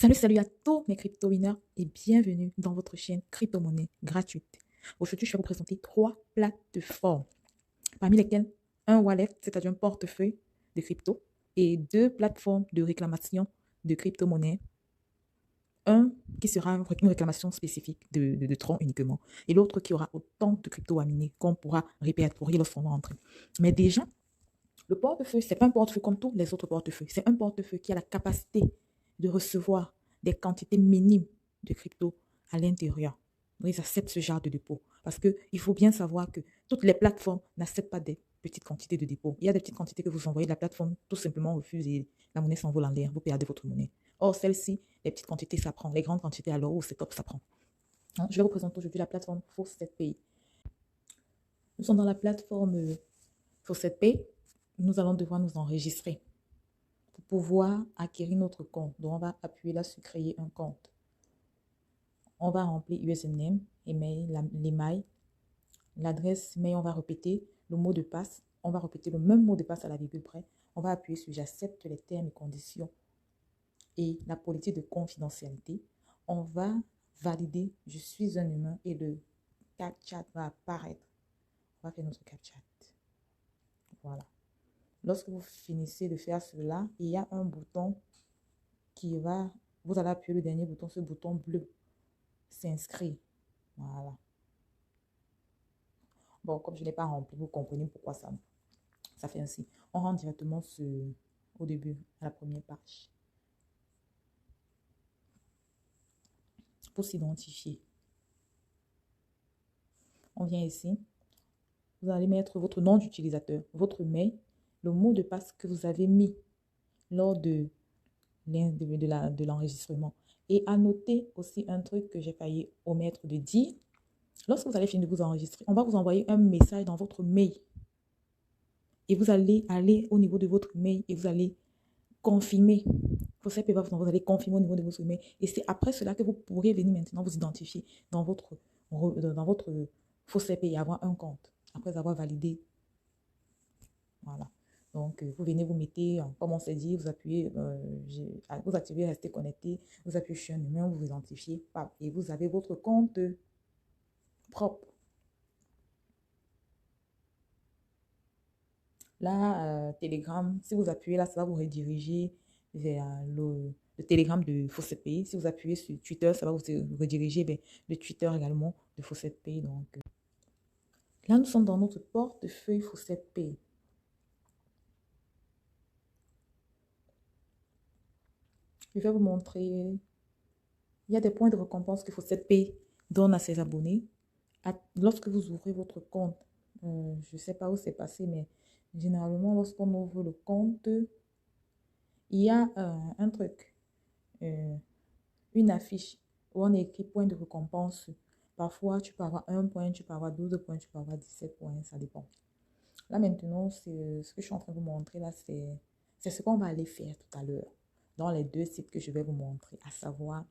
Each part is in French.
Salut à tous mes crypto-winners et bienvenue dans votre chaîne crypto-monnaie gratuite. Aujourd'hui, je vais vous présenter 3 plateformes, parmi lesquelles un wallet, c'est-à-dire un portefeuille de crypto, et 2 plateformes de réclamation de crypto-monnaie. Un qui sera une réclamation spécifique de Tron uniquement, et l'autre qui aura autant de crypto à miner qu'on pourra répertorier lorsqu'on va entrer. Mais déjà, le portefeuille, ce n'est pas un portefeuille comme tous les autres portefeuilles. C'est un portefeuille qui a la capacité de recevoir des quantités minimes de crypto à l'intérieur. Ils acceptent ce genre de dépôt. Parce qu'il faut bien savoir que toutes les plateformes n'acceptent pas des petites quantités de dépôt. Il y a des petites quantités que vous envoyez, la plateforme tout simplement refuse et la monnaie s'envole en l'air. Vous perdez votre monnaie. Or, celle-ci, les petites quantités, ça prend. Les grandes quantités, alors, c'est top, ça prend. Je vais vous présenter aujourd'hui la plateforme Faucetpay. Nous sommes dans la plateforme Faucetpay. Nous allons devoir nous enregistrer pour pouvoir acquérir notre compte. Donc, on va appuyer là sur créer un compte. On va remplir username, email, l'email, l'adresse mail, on va répéter le mot de passe. On va répéter le même mot de passe à la virgule près. On va appuyer sur j'accepte les termes et conditions et la politique de confidentialité. On va valider je suis un humain et le CAPTCHA va apparaître. On va faire notre CAPTCHA. Voilà. Lorsque vous finissez de faire cela, il y a un bouton qui va, vous allez appuyer le dernier bouton, ce bouton bleu, s'inscrire. Voilà. Bon, comme je n'ai pas rempli, vous comprenez pourquoi ça fait ainsi. On rentre directement au début, à la première page. Pour s'identifier. On vient ici. Vous allez mettre votre nom d'utilisateur, votre mail, le mot de passe que vous avez mis lors de l'enregistrement. Et à noter aussi un truc que j'ai failli omettre de dire. Lorsque vous allez finir de vous enregistrer, on va vous envoyer un message dans votre mail. Et vous allez aller au niveau de votre mail et vous allez confirmer. Vous allez confirmer au niveau de votre mail. Et c'est après cela que vous pourrez venir maintenant vous identifier dans votre Faucetpay et avoir un compte. Après avoir validé. Voilà. Donc, vous venez, vous mettez, comme on s'est dit, vous appuyez, vous activez rester connecté, vous appuyez sur un numéro, vous vous identifiez, et vous avez votre compte propre. Là, Telegram, si vous appuyez là, ça va vous rediriger vers le Telegram de Faucetpay. Si vous appuyez sur Twitter, ça va vous rediriger vers le Twitter également de Faucetpay. Donc, là, nous sommes dans notre portefeuille Faucetpay. Je vais vous montrer. Il y a des points de récompense que Faucetpay donne à ses abonnés. Lorsque vous ouvrez votre compte, je ne sais pas où c'est passé, mais généralement, lorsqu'on ouvre le compte, il y a un truc, une affiche où on écrit point de récompense. Parfois, tu peux avoir 1 point, tu peux avoir 12 points, tu peux avoir 17 points, ça dépend. Là, maintenant, ce que je suis en train de vous montrer, là, c'est ce qu'on va aller faire tout à l'heure dans les 2 sites que je vais vous montrer, à savoir,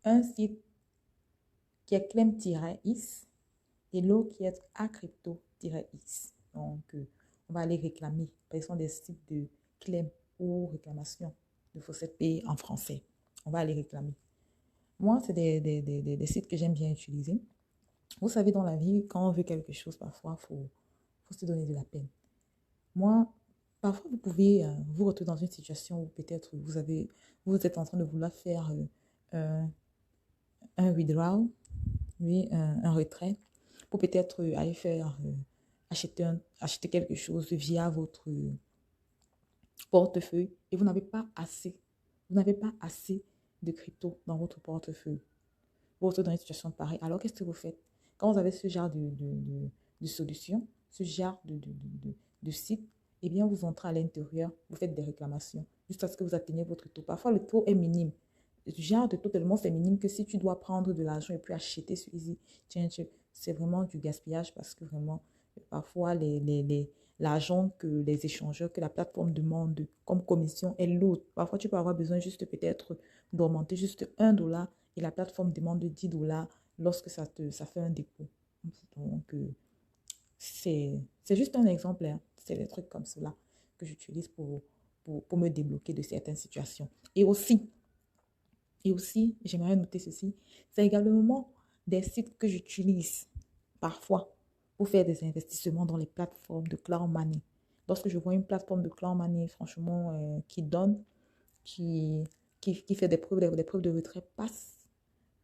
un site qui est Clem-is et l'autre qui est Acrypto-is. Donc, on va aller réclamer. Ce sont des sites de Clem ou réclamation de Faucetpay en français. On va aller réclamer. Moi, c'est des sites que j'aime bien utiliser. Vous savez, dans la vie, quand on veut quelque chose, parfois, il faut se donner de la peine. Moi, parfois, vous pouvez vous retrouver dans une situation où peut-être vous êtes en train de vouloir faire un withdrawal, un retrait, pour peut-être aller faire acheter quelque chose via votre portefeuille et vous n'avez pas assez de crypto dans votre portefeuille. Vous vous retrouvez dans une situation pareille. Alors, qu'est-ce que vous faites? Quand vous avez ce genre de solution, ce genre de site, eh bien, vous entrez à l'intérieur, vous faites des réclamations jusqu'à ce que vous atteignez votre taux. Parfois, le taux est minime. Ce genre de taux tellement c'est minime que si tu dois prendre de l'argent et puis acheter sur Easy Change, c'est vraiment du gaspillage parce que vraiment, parfois, l'argent que les échangeurs, que la plateforme demande comme commission est lourd. Parfois, tu peux avoir besoin juste peut-être d'augmenter juste $1 et la plateforme demande $10 lorsque ça fait un dépôt. Donc, c'est juste un exemple. Hein. C'est des trucs comme cela que j'utilise pour me débloquer de certaines situations. Et aussi, j'aimerais noter ceci, c'est également des sites que j'utilise parfois pour faire des investissements dans les plateformes de Cloud Money. Lorsque je vois une plateforme de Cloud Money, franchement, qui donne, qui, qui fait des preuves de retrait passe,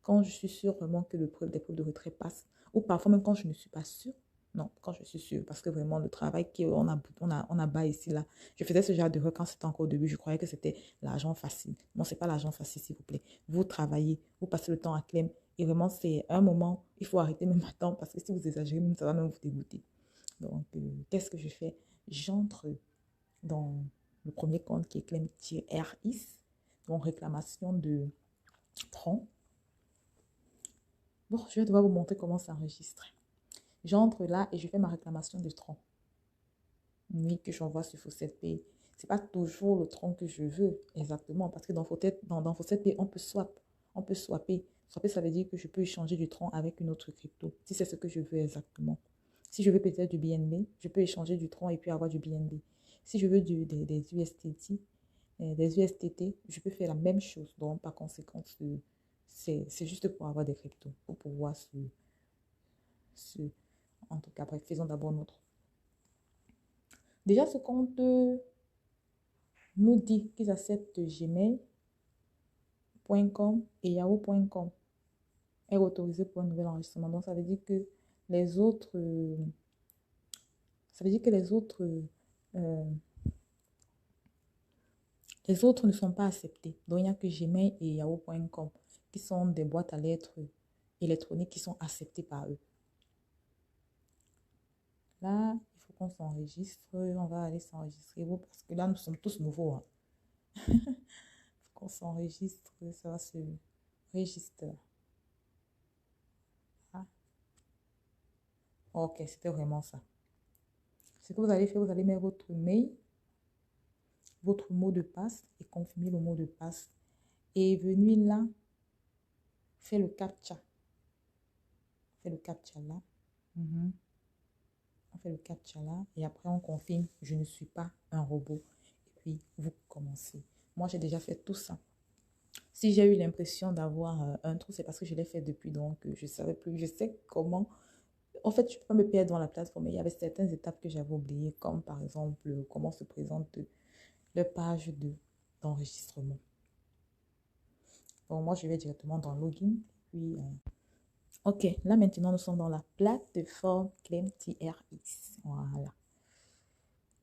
quand je suis sûre vraiment que des preuves de retrait passent, ou parfois même quand je ne suis pas sûre, non, quand je suis sûre, parce que vraiment le travail qu'on a bas ici, là, je faisais ce genre de quand c'était encore au début, je croyais que c'était l'argent facile. Non, c'est pas l'argent facile, s'il vous plaît. Vous travaillez, vous passez le temps à Clem, et vraiment, c'est un moment, il faut arrêter même à temps, parce que si vous exagérez, ça va même vous dégoûter. Donc, qu'est-ce que je fais? J'entre dans le premier compte qui est Clem-RIS, donc réclamation de Tron. Bon, je vais devoir vous montrer comment ça enregistre. J'entre là et je fais ma réclamation de tronc. Oui, que j'envoie sur Fawcett Pay. Ce n'est pas toujours le tronc que je veux exactement parce que dans Fawcett Pay, on peut swap. On peut swapper. Swapper, ça veut dire que je peux échanger du tronc avec une autre crypto. Si c'est ce que je veux exactement. Si je veux peut-être du BNB, je peux échanger du tronc et puis avoir du BNB. Si je veux des USTT, je peux faire la même chose. Donc, par conséquent, c'est juste pour avoir des cryptos, pour pouvoir en tout cas, bref, faisons d'abord notre. Déjà, ce compte nous dit qu'ils acceptent gmail.com et yahoo.com est autorisé pour un nouvel enregistrement. Donc, ça veut dire que les autres, les autres ne sont pas acceptés. Donc, il n'y a que Gmail et yahoo.com qui sont des boîtes à lettres électroniques qui sont acceptées par eux. Là, il faut qu'on s'enregistre. On va aller s'enregistrer parce que là, nous sommes tous nouveaux. Hein. Il faut qu'on s'enregistre. Ça va se registre. Ah. Ok, c'était vraiment ça. Ce que vous allez faire, vous allez mettre votre mail, votre mot de passe et confirmer le mot de passe. Et venir là, faire le captcha. Fait le captcha là. On fait le captcha là. Et après, on confirme, je ne suis pas un robot. Et puis, vous commencez. Moi, j'ai déjà fait tout ça. Si j'ai eu l'impression d'avoir un trou, c'est parce que je l'ai fait depuis. Donc, je ne savais plus. Je sais comment. En fait, je peux pas me perdre dans la plateforme. Mais il y avait certaines étapes que j'avais oubliées, comme par exemple, comment se présente la page d'enregistrement. Donc, moi, je vais directement dans Login. Puis, ok, là maintenant, nous sommes dans la plateforme Clem-RIS. Voilà. Nous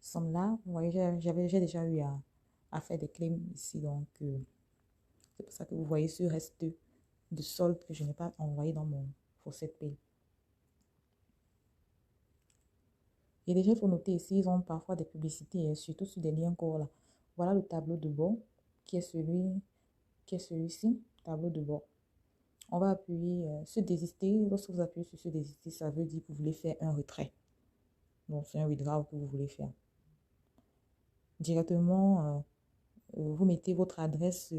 sommes là. Vous voyez, j'ai déjà eu à faire des claims ici. Donc, c'est pour ça que vous voyez ce reste de solde que je n'ai pas envoyé dans mon Fawcett Pay. Et déjà, il faut noter ici, ils ont parfois des publicités, surtout sur des liens courts là. Voilà le tableau de bord qui est celui-ci, tableau de bord. On va appuyer sur désister. Lorsque vous appuyez sur ce désister, ça veut dire que vous voulez faire un retrait. Donc, c'est un withdraw que vous voulez faire. Directement, vous mettez votre adresse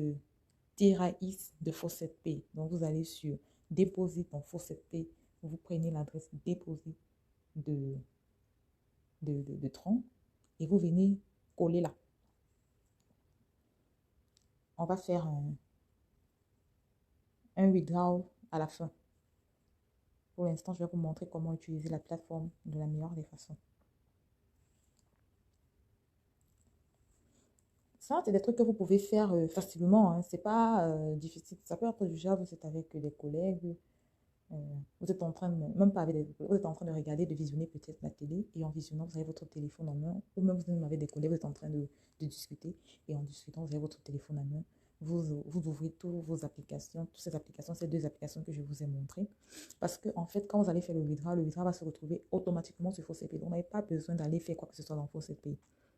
T-RAIS de Fawcett Pay. Donc, vous allez sur Deposit en Fawcett Pay. Vous prenez l'adresse Deposit de Tron et vous venez coller là. On va faire un withdraw à la fin. Pour l'instant, je vais vous montrer comment utiliser la plateforme de la meilleure des façons. Ça, c'est des trucs que vous pouvez faire facilement. Hein. C'est pas difficile. Ça peut être du genre, vous êtes avec des collègues. Vous êtes en train de, même pas avec vous êtes en train de regarder, de visionner peut-être la télé. Et en visionnant, vous avez votre téléphone en main. Ou même vous avez des collègues, vous êtes en train de discuter. Et en discutant, vous avez votre téléphone en main. Vous ouvrez toutes vos applications, toutes ces applications, ces deux applications que je vous ai montrées. Parce que, en fait, quand vous allez faire le withdraw va se retrouver automatiquement sur Fawcett Pay. Donc, vous n'avez pas besoin d'aller faire quoi que ce soit dans Fawcett Pay.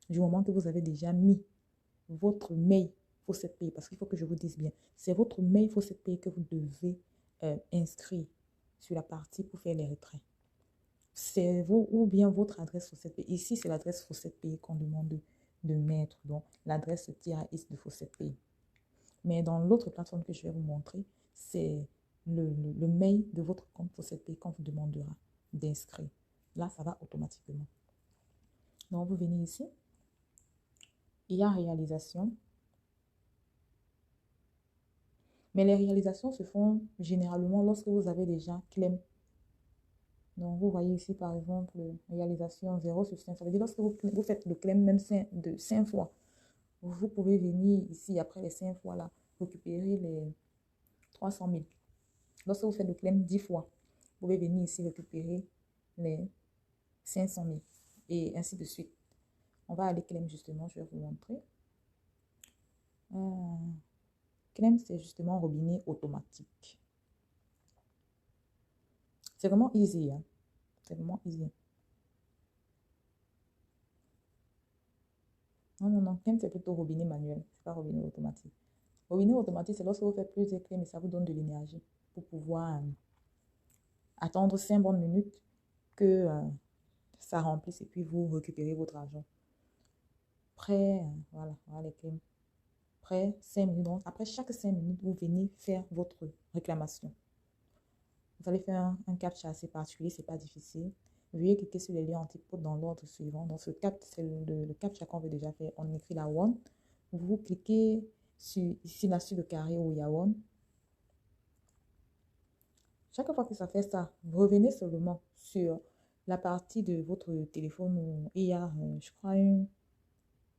Du moment que vous avez déjà mis votre mail Fawcett Pay, parce qu'il faut que je vous dise bien, c'est votre mail Fawcett Pay que vous devez inscrire sur la partie pour faire les retraits. C'est vous ou bien votre adresse Fawcett Pay. Ici, c'est l'adresse Fawcett Pay qu'on demande de mettre, donc l'adresse TRAIS de Fawcett Pay. Mais dans l'autre plateforme que je vais vous montrer, c'est le mail de votre compte Fawcett Pay qu'on vous demandera d'inscrire. Là, ça va automatiquement. Donc, vous venez ici. Il y a réalisation. Mais les réalisations se font généralement lorsque vous avez déjà clem. Donc, vous voyez ici, par exemple, réalisation 0 sur 5. Ça veut dire lorsque vous faites le clem même de 5 fois, vous pouvez venir ici, après les 5 fois là, récupérer les 300 000. Lorsque vous faites le clem 10 fois, vous pouvez venir ici récupérer les 500 000. Et ainsi de suite. On va aller clem justement, je vais vous montrer. Clem, c'est justement robinet automatique. C'est vraiment easy. Hein? C'est vraiment easy. Non, non, non. Clem, c'est plutôt robinet manuel. C'est pas robinet automatique. Robinet automatique, c'est lorsque vous faites plusieurs clés, mais ça vous donne de l'énergie pour pouvoir attendre 5 bonnes minutes que ça remplisse et puis vous récupérez votre argent. Prêt, voilà, voilà les clés. Prêt, 5 minutes. Donc, après chaque 5 minutes, vous venez faire votre réclamation. Vous allez faire un captcha assez particulier, c'est pas difficile. Veuillez cliquer sur les liens antipodes dans l'ordre suivant. Dans ce cap, c'est le captcha qu'on veut déjà faire. On écrit la one. Vous cliquez ici là sur le carré où il y a one. Chaque fois que ça fait ça, vous revenez seulement sur la partie de votre téléphone où il y a, je crois,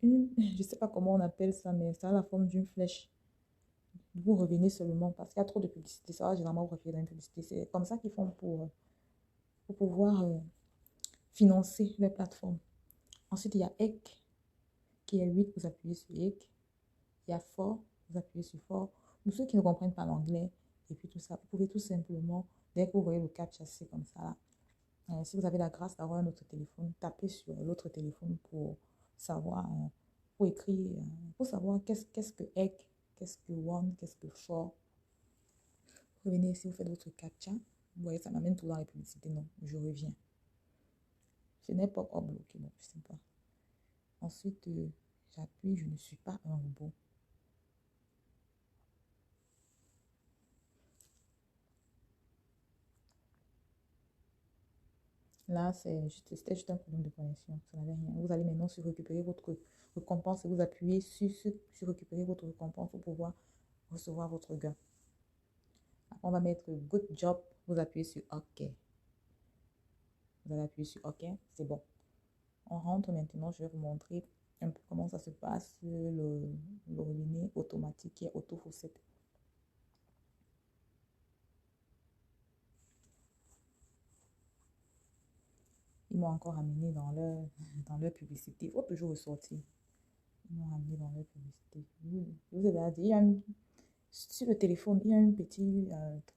je sais pas comment on appelle ça, mais ça a la forme d'une flèche. Vous revenez seulement parce qu'il y a trop de publicité. Ça va généralement vous refaire une publicité. C'est comme ça qu'ils font pour pouvoir financer les plateformes. Ensuite, il y a Egg qui est 8, vous appuyez sur Egg. Il y a For, vous appuyez sur For. Pour ceux qui ne comprennent pas l'anglais et puis tout ça, vous pouvez tout simplement, dès que vous voyez le captcha, c'est comme ça là. Si vous avez la grâce d'avoir un autre téléphone, tapez sur l'autre téléphone pour savoir, pour écrire, pour savoir qu'est-ce que Egg, qu'est-ce que One, qu'est-ce que For. Revenez ici, vous faites votre captcha. Vous voyez, ça m'amène tout dans les publicités. Non, je reviens. Ce n'est pas bloqué, bon, je sais pas. Ensuite, j'appuie, je ne suis pas un robot. Là, c'était juste un problème de connexion. Ça n'avait rien. Vous allez maintenant sur récupérer votre récompense et vous appuyez sur récupérer votre récompense pour pouvoir recevoir votre gain. Après, on va mettre good job. Vous appuyez sur OK. Vous allez appuyer sur OK. C'est bon. On rentre maintenant. Je vais vous montrer un peu comment ça se passe sur le robinet automatique qui est auto-faucette. Ils m'ont encore amené dans leur publicité. Il faut toujours ressortir. Ils m'ont amené dans leur publicité. Je vous ai dit, sur le téléphone, il y a un petit,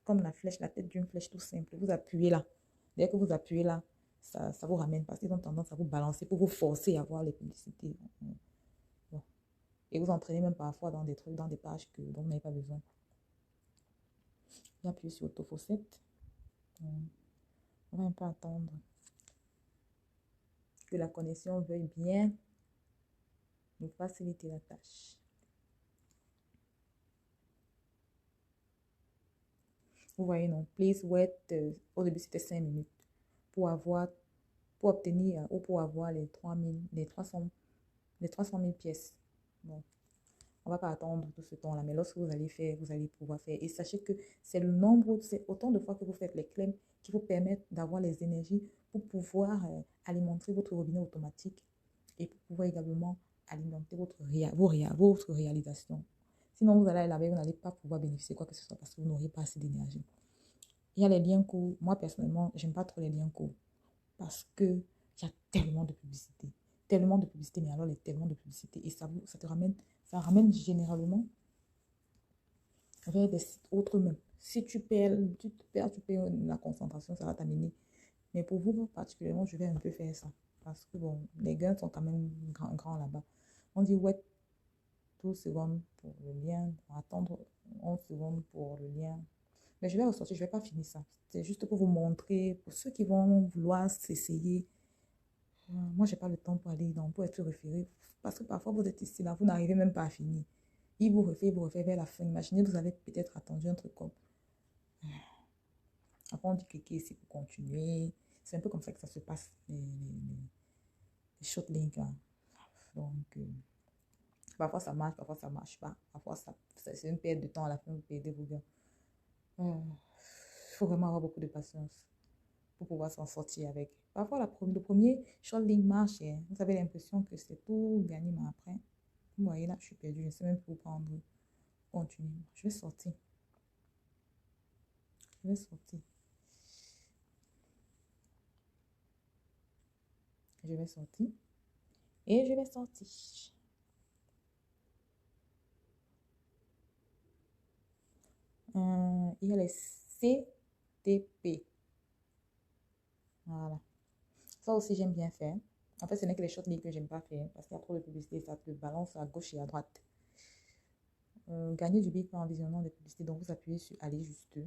comme la flèche, la tête d'une flèche tout simple. Vous appuyez là. Dès que vous appuyez là, ça vous ramène parce qu'ils ont tendance à vous balancer pour vous forcer à voir les publicités. Bon. Et vous entraînez même parfois dans des trucs, dans des pages dont vous n'avez pas besoin. J'appuie sur autofaucette. On va un peu attendre que la connexion veuille bien nous faciliter la tâche. Vous voyez, non, please wait, au début c'était 5 minutes pour obtenir ou pour avoir les 300 000 pièces. Bon, on va pas attendre tout ce temps-là, mais lorsque vous allez faire, vous allez pouvoir faire. Et sachez que c'est le nombre, c'est autant de fois que vous faites les claims qui vous permettent d'avoir les énergies pour pouvoir alimenter votre robinet automatique et pour pouvoir également alimenter votre réalisation. Sinon, vous allez laver, vous n'allez pas pouvoir bénéficier de quoi que ce soit parce que vous n'auriez pas assez d'énergie. Il y a les liens courts. Moi, personnellement, j'aime pas trop les liens courts parce que il y a tellement de publicité. Tellement de publicité, mais alors il y a tellement de publicité. Et ça ramène généralement vers des sites autres même. Si tu perds la concentration, ça va t'amener. Mais pour vous, particulièrement, je vais un peu faire ça. Parce que bon, les gains sont quand même grands là-bas. On dit ouais, 12 secondes pour le lien. On va attendre 11 secondes pour le lien. Mais je vais ressortir, je ne vais pas finir ça. C'est juste pour vous montrer, pour ceux qui vont vouloir s'essayer. Moi, je n'ai pas le temps pour aller pour être référé. Parce que parfois, vous êtes ici, là, vous n'arrivez même pas à finir. Il vous refait vers la fin. Imaginez, vous avez peut-être attendu un truc comme. Après, on dit cliquer ici pour continuer. C'est un peu comme ça que ça se passe, Shotlink, hein. Donc, parfois ça marche pas. Parfois, c'est une perte de temps à la fin, vous perdez vos gars. Il faut vraiment avoir beaucoup de patience pour pouvoir s'en sortir avec. Parfois, le premier Shotlink marche et vous avez l'impression que c'est tout gagné, mais après, vous voyez là, je suis perdue. Je ne sais même plus où prendre. Continuer. Je vais sortir. Je vais sortir. Je vais sortir. Et je vais sortir. Il y a les CTP. Voilà. Ça aussi, j'aime bien faire. En fait, ce n'est que les shortlists que j'aime pas faire parce qu'il y a trop de publicité. Ça te balance à gauche et à droite. Gagner du bip en visionnant des publicités. Donc, vous appuyez sur aller juste.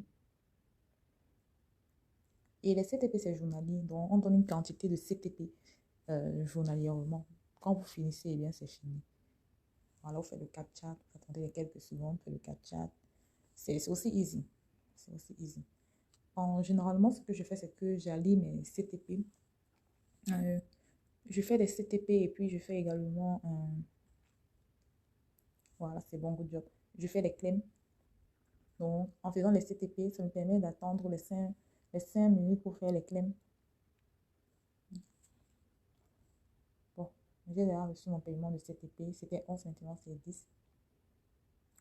Et les CTP, c'est journalier. Donc, on donne une quantité de CTP journalièrement. Quand vous finissez, eh bien, c'est fini. Voilà, vous faites le captcha. Vous attendez quelques secondes, vous faites le captcha. C'est aussi easy. C'est aussi easy. Généralement, ce que je fais, c'est que j'allie mes CTP. Je fais des CTP et puis je fais également... voilà, c'est bon, good job. Je fais les claims. Donc, en faisant les CTP, ça me permet d'attendre les 5 minutes pour faire les claims. Bon, j'ai déjà reçu mon paiement de CTP. C'était 11, maintenant c'est 10.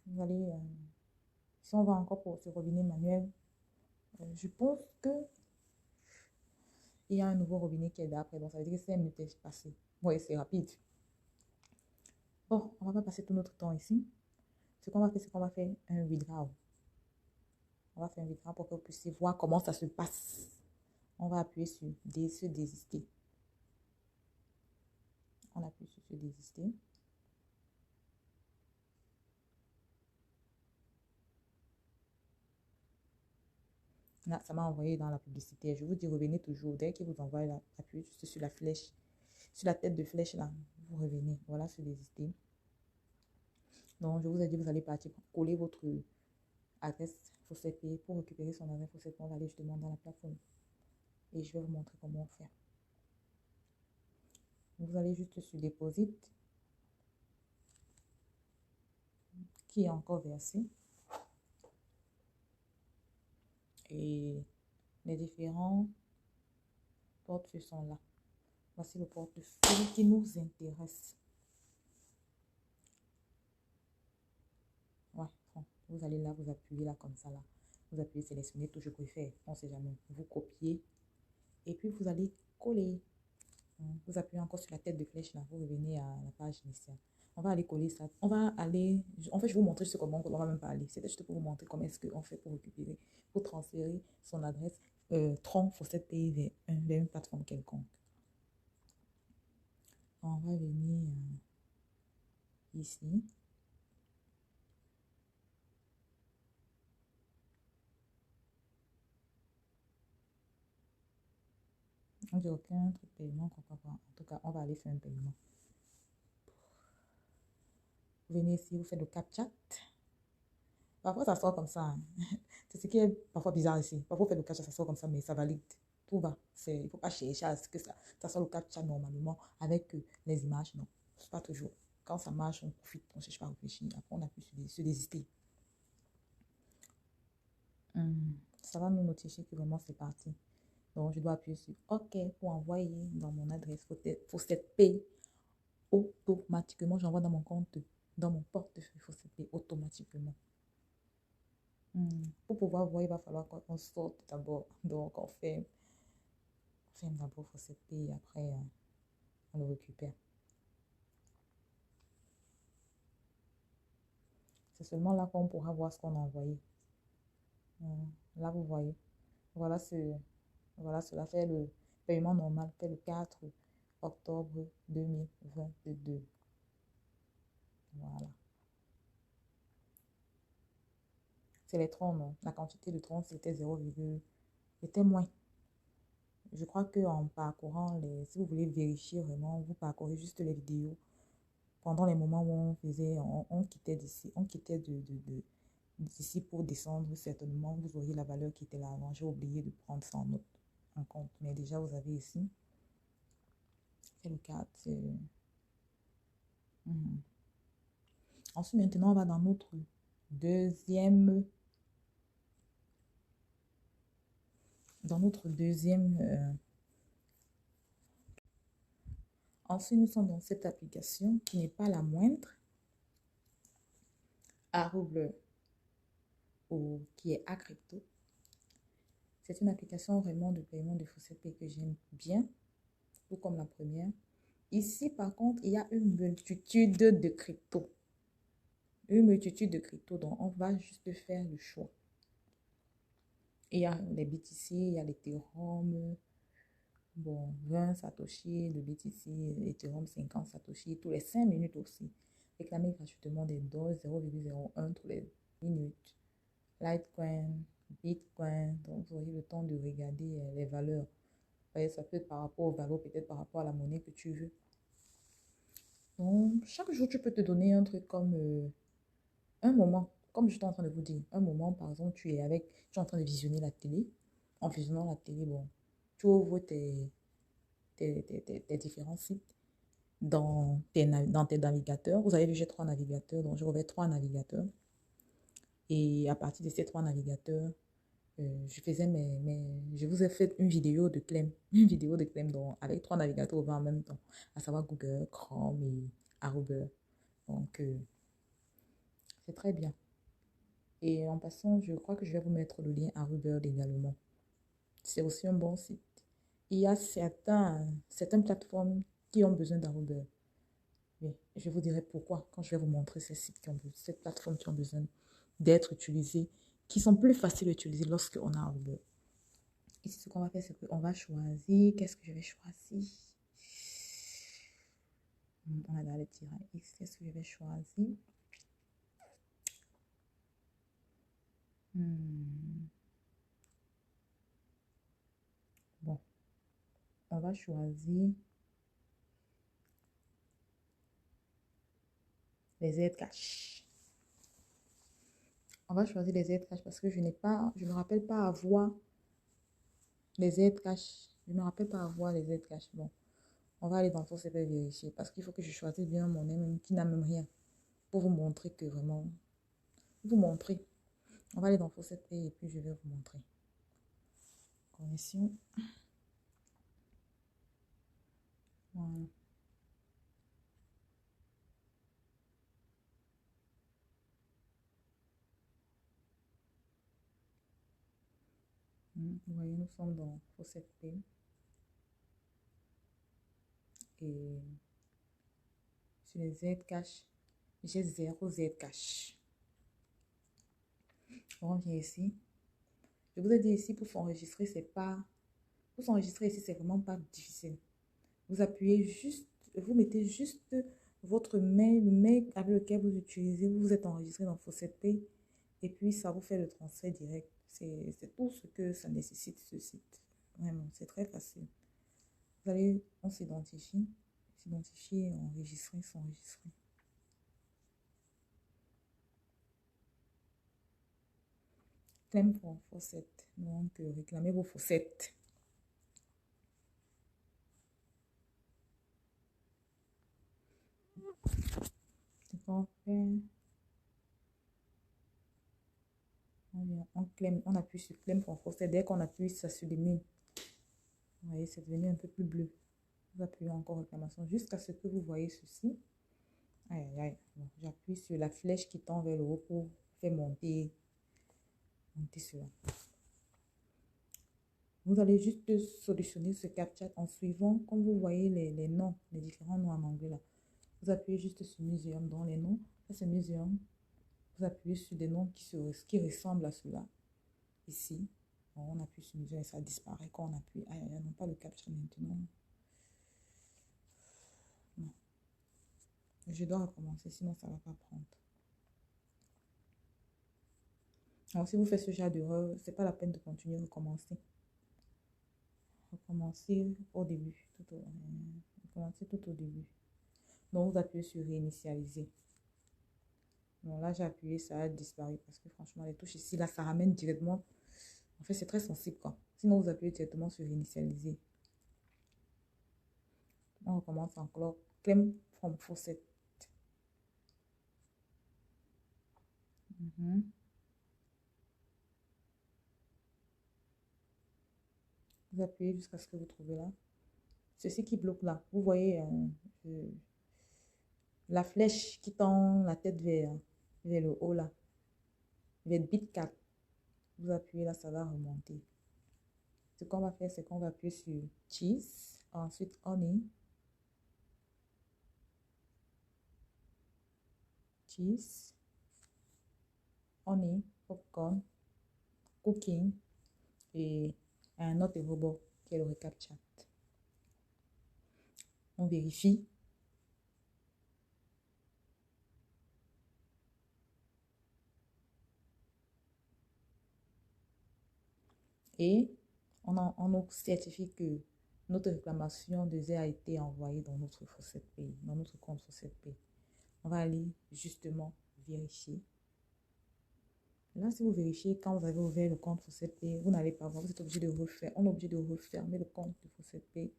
Vous allez... si on va encore pour ce robinet manuel, je pense que il y a un nouveau robinet qui est d'après. Donc, ça veut dire que 5 minutes est passé. Oui, c'est rapide. Bon, on va pas passer tout notre temps ici. Ce qu'on va faire, c'est qu'on va faire un withdraw. On va faire un withdraw pour que vous puissiez voir comment ça se passe. On va appuyer sur désister. On appuie sur désister. Là, ça m'a envoyé dans la publicité. Je vous dis, revenez toujours. Dès qu'il vous envoie, là, appuyez juste sur la flèche. Sur la tête de flèche, là, vous revenez. Voilà, sur désister. Donc, je vous ai dit, vous allez partir coller votre adresse FAUCET-Pay. Pour récupérer son adresse FAUCET-Pay, on va aller justement dans la plateforme. Et je vais vous montrer comment faire. Vous allez juste sur Deposit, qui est encore versé. Et les différents portefeuilles sont là. Voici le portefeuille qui nous intéresse. Ouais, bon, vous allez là, vous appuyez là comme ça là. Vous appuyez sélectionner tout, je préfère, on ne sait jamais. Vous copiez et puis vous allez coller. Vous appuyez encore sur la tête de flèche là, vous revenez à la page initiale. On va aller coller ça. On va aller, en fait, je vais vous montrer comment on va même pas aller. C'est juste pour vous montrer comment est-ce qu'on fait pour récupérer, pour transférer son adresse Tron FAUCET-Pay vers une plateforme quelconque. On va venir ici. On dit aucun truc paiement qu'on peut voir. En tout cas, on va aller faire un paiement. Vous venez ici, vous faites le CAPTCHA. Parfois, ça sort comme ça. Hein. C'est ce qui est parfois bizarre ici. Parfois, vous faites le CAPTCHA, ça sort comme ça, mais ça valide. Tout va. Il ne faut pas chercher à ce que ça sort le CAPTCHA normalement avec les images. Non, c'est pas toujours. Quand ça marche, on profite, on ne cherche pas à réfléchir. Après, on appuie sur désister. Ça va nous notifier que vraiment c'est parti. Donc, je dois appuyer sur OK pour envoyer dans mon adresse FAUCET-Pay automatiquement. J'envoie dans mon compte, dans mon portefeuille FAUCET-Pay automatiquement. Pour pouvoir voir, il va falloir qu'on sorte d'abord. Donc, on fait d'abord FAUCET-Pay et après, on le récupère. C'est seulement là qu'on pourra voir ce qu'on a envoyé. Là, vous voyez. Voilà, cela fait le paiement normal, fait le 4 octobre 2022. Voilà. C'est les troncs, non? La quantité de troncs, c'était 0, c'était moins. Je crois qu'en parcourant si vous voulez vérifier vraiment, vous parcourez juste les vidéos. Pendant les moments où on quittait d'ici, d'ici pour descendre, certainement, vous auriez la valeur qui était là avant. J'ai oublié de prendre ça en compte. Mais déjà, vous avez ici Et le 4, c'est... Mhm. Ensuite, maintenant, on va dans notre deuxième... Dans notre deuxième... Ensuite, nous sommes dans cette application qui n'est pas la moindre, Arrobleur, ou qui est Acrypto. C'est une application vraiment de paiement de fausset pay que j'aime bien, tout comme la première. Ici, par contre, il y a une multitude de cryptos. Une multitude de cryptos, donc on va juste faire le choix. Il y a les BTC, il y a l'Ethereum, bon, 20 Satoshi, le BTC, l'Ethereum 50 Satoshi, tous les 5 minutes aussi. Réclamer gratuitement des doses 0,01 tous les minutes. Litecoin, Bitcoin, donc vous aurez le temps de regarder les valeurs. Ouais, ça peut être par rapport aux valeurs, peut-être par rapport à la monnaie que tu veux. Donc, chaque jour, tu peux te donner un truc comme un moment, comme je suis en train de vous dire, un moment, par exemple, tu es en train de visionner la télé. En visionnant la télé, bon, tu ouvres tes différents sites dans tes navigateurs. Vous avez vu, j'ai 3 navigateurs, donc je revais 3 navigateurs. Et à partir de ces 3 navigateurs, je vous ai fait une vidéo de Clem, donc, avec 3 navigateurs ouverts en même temps, à savoir Google, Chrome et Arrober. Donc, c'est très bien. Et en passant, je crois que je vais vous mettre le lien Arrober également. C'est aussi un bon site. Il y a certaines plateformes qui ont besoin d'Arrober. Mais je vous dirai pourquoi quand je vais vous montrer ces plateformes qui ont besoin d'être utilisées, qui sont plus faciles à utiliser lorsqu'on a Arrober. Ici, ce qu'on va faire, c'est qu'on va choisir. Qu'est-ce que je vais choisir? On a dans les tirants X. Qu'est-ce que je vais choisir? Bon, on va choisir les Zcash. On va choisir les Zcash parce que je ne me rappelle pas avoir les Zcash. Je ne me rappelle pas avoir les Zcash. Bon, on va aller dans le CP vérifier parce qu'il faut que je choisisse bien mon monnaie qui n'a même rien pour vous montrer que vraiment, vous montrer. On va aller dans Faucet Pay et puis je vais vous montrer. Connexion. Voilà. Vous voyez, nous sommes dans Faucet Pay. Et sur les Zcash, j'ai 0 Zcash. On revient ici. Je vous ai dit ici, pour s'enregistrer, pour s'enregistrer ici, c'est vraiment pas difficile. Vous appuyez juste, vous mettez juste votre mail, le mail avec lequel vous utilisez, vous êtes enregistré dans Faucet Pay, et puis ça vous fait le transfert direct. C'est tout ce que ça nécessite, ce site. Vraiment, c'est très facile. Vous allez, on s'identifie, enregistrer, s'enregistrer. Claim pour Faucet. Donc, réclamez vos faussettes. C'est qu'on fait. On appuie sur Claim pour Faucet. Dès qu'on appuie, ça s'illumine. Vous voyez, c'est devenu un peu plus bleu. Vous appuyez encore réclamation jusqu'à ce que vous voyez ceci. Aïe, aïe. Bon, j'appuie sur la flèche qui tend vers le haut pour faire monter cela. Vous allez juste solutionner ce CAPTCHA en suivant, comme vous voyez les noms, les différents noms en anglais là. Vous appuyez juste sur Museum dans les noms. Ça c'est Museum. Vous appuyez sur des noms qui ressemblent à cela. Ici. Bon, on appuie sur Museum et ça disparaît quand on appuie. Aïe, aïe, non pas le CAPTCHA maintenant. Non. Je dois recommencer, sinon ça ne va pas prendre. Alors, si vous faites ce genre d'erreur, c'est pas la peine de continuer à recommencer. Recommencer au début. Recommencer tout au début. Donc, vous appuyez sur réinitialiser. Bon, là, j'ai appuyé, ça a disparu parce que franchement, les touches ici, là, ça ramène directement. En fait, c'est très sensible, quoi. Sinon, vous appuyez directement sur réinitialiser. On recommence encore. Clem from Faucet. Mhm. Vous appuyez jusqu'à ce que vous trouvez là. Ceci qui bloque là. Vous voyez la flèche qui tend la tête vers le haut là. Vers bit 4. Vous appuyez là, ça va remonter. Ce qu'on va faire, c'est qu'on va appuyer sur cheese. Ensuite, honey. Cheese. Honey. Popcorn. Cooking. Et un autre robot qui est le recap chat. On vérifie. Et on nous certifie que notre réclamation de Z a été envoyée dans notre Faucet Pay, dans notre compte Faucet Pay. On va aller justement vérifier. Là, si vous vérifiez, quand vous avez ouvert le compte Faucet Pay, vous n'allez pas voir, vous êtes obligé de refaire. On est obligé de refermer le compte de Faucet Pay.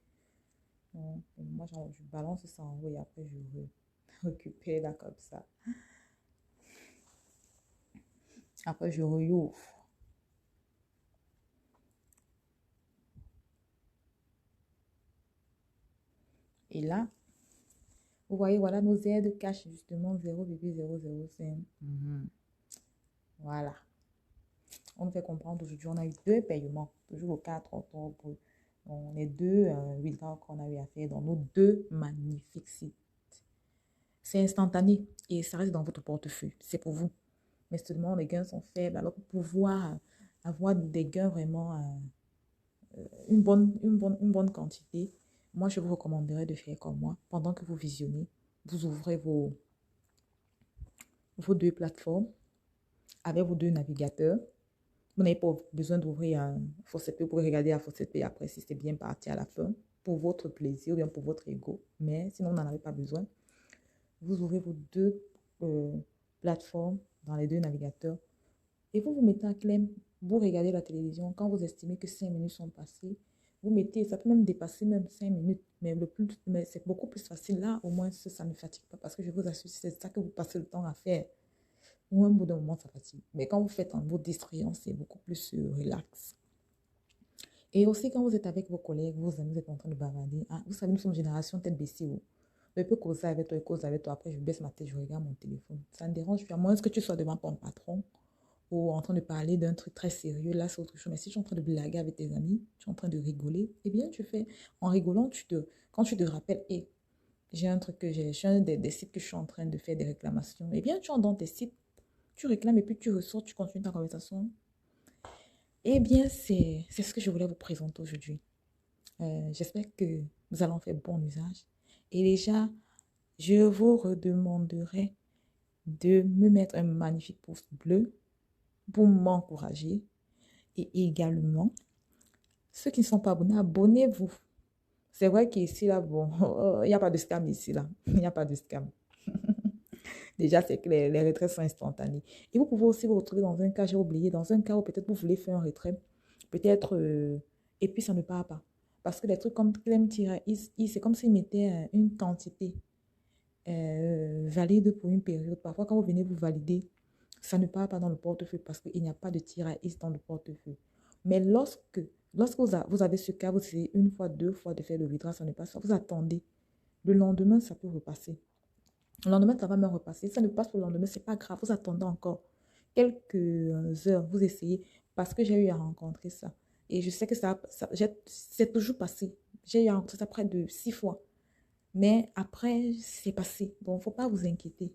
Donc, moi, je balance ça en haut et après, je récupère là comme ça. Après, je réouvre. Et là, vous voyez, voilà nos aides cash justement 0,005. Voilà. On nous fait comprendre aujourd'hui, on a eu 2 paiements, toujours au 4 octobre. On est 2 withdrawals qu'on a eu à faire dans nos 2 magnifiques sites. C'est instantané et ça reste dans votre portefeuille. C'est pour vous. Mais seulement les gains sont faibles. Alors pour pouvoir avoir des gains vraiment une bonne quantité, moi je vous recommanderais de faire comme moi. Pendant que vous visionnez, vous ouvrez vos 2 plateformes avec vos 2 navigateurs. Vous n'avez pas besoin d'ouvrir un Faucet Pay. Vous pouvez regarder la Faucet Pay après si c'est bien parti à la fin pour votre plaisir ou bien pour votre ego. Mais sinon, vous n'en avez pas besoin. Vous ouvrez vos 2 plateformes dans les 2 navigateurs et vous vous mettez à Clem. Vous regardez la télévision. Quand vous estimez que 5 minutes sont passées, vous mettez, ça peut même dépasser même 5 minutes. Mais c'est beaucoup plus facile. Là, au moins, ça ne fatigue pas parce que je vous assure, c'est ça que vous passez le temps à faire. Ou un bout d'un moment, ça fatigue. Mais quand vous faites en mode distrayant, c'est beaucoup plus relax. Et aussi, quand vous êtes avec vos collègues, vos amis, vous êtes en train de bavarder. Hein, vous savez, nous sommes une génération tête baissée. Je peux causer avec toi, cause avec toi. Après, je baisse ma tête, je regarde mon téléphone. Ça me dérange. À moins que tu sois devant ton patron ou en train de parler d'un truc très sérieux, là, c'est autre chose. Mais si tu es en train de blaguer avec tes amis, tu es en train de rigoler, eh bien, tu fais, en rigolant, quand tu te rappelles, hey, j'ai un truc je suis un des sites que je suis en train de faire des réclamations, eh bien, tu entres dans tes sites, tu réclames et puis tu ressors, tu continues ta conversation. Eh bien, c'est ce que je voulais vous présenter aujourd'hui. J'espère que nous allons faire bon usage. Et déjà, je vous redemanderai de me mettre un magnifique pouce bleu pour m'encourager. Et également, ceux qui ne sont pas abonnés, abonnez-vous. C'est vrai qu'ici, là, bon, il n'y a pas de scam ici, là. Il n'y a pas de scam. Déjà, c'est que les retraits sont instantanés. Et vous pouvez aussi vous retrouver dans un cas, j'ai oublié, dans un cas où peut-être vous voulez faire un retrait, peut-être, et puis ça ne part pas. Parce que les trucs comme Clem-I, c'est comme s'ils mettaient une quantité valide pour une période. Parfois, quand vous venez vous valider, ça ne part pas dans le portefeuille parce qu'il n'y a pas de tir-à-is dans le portefeuille. Mais lorsque vous avez ce cas, vous essayez une fois, 2 fois de faire le withdrawal, ça ne passe pas. Vous attendez. Le lendemain, ça peut repasser. Le lendemain, ça va même repasser. Ça ne passe pas le lendemain, c'est pas grave. Vous attendez encore quelques heures. Vous essayez parce que j'ai eu à rencontrer ça. Et je sais que c'est toujours passé. J'ai eu à rencontrer ça près de 6 fois. Mais après, c'est passé. Donc, il ne faut pas vous inquiéter.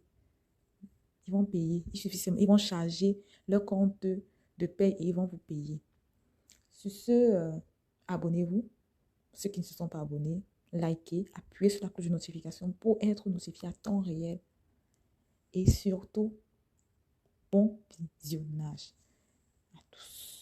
Ils vont payer. Ils vont charger leur compte de paie et ils vont vous payer. Sur ce, abonnez-vous. Ceux qui ne se sont pas abonnés, likez, appuyez sur la cloche de notification pour être notifié à temps réel. Et surtout, bon visionnage à tous.